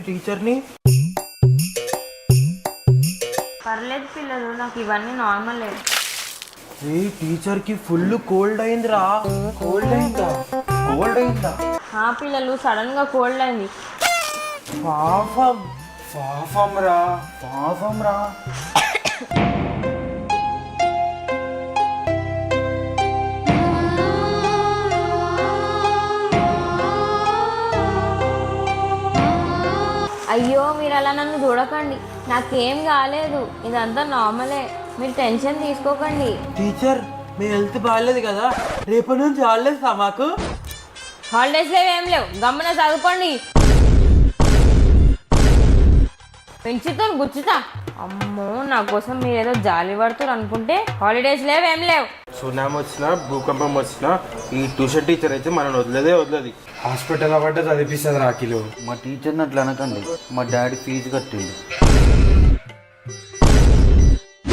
టీచర్ని. పర్లేదు పిల్లలు, నాకు ఇవన్నీ నార్మలే. ఏ టీచర్కి ఫుల్ కోల్డ్ అయిందిరా. కోల్డ్ అయిందా? పిల్లలు సడన్ గా కోల్డ్ అయింది. పాపం రా. అయ్యో మీరు అలా నన్ను చూడకండి, నాకేం కాలేదు, ఇదంతా నార్మలే, మీరు టెన్షన్ తీసుకోకండి. టీచర్ మీ హెల్త్ బాగాలేదు కదా, రేపటి నుంచి హాలిడేసా మాకు? హాలిడేస్ లేవు, ఏం లేవు, గమ్మున చదువుకోండి. పెంచుతో గుచ్చుతా. అమ్మో, నా కోసం మీరు ఏదో జాలి పడుతున్నారు అనుకుంటే హాలిడేస్ లేవు, ఏం లేవు. సునామీ వచ్చినా భూకంపం వచ్చినా ఈ ట్యూషన్ టీచర్ అయితే మనం వదలది. హాస్పిటల్ అవ్వటే చదివిస్తుంది రాకిలు. మా టీచర్ని అట్లా అనకండి, మా డాడీ ఫీజు కట్టిండు.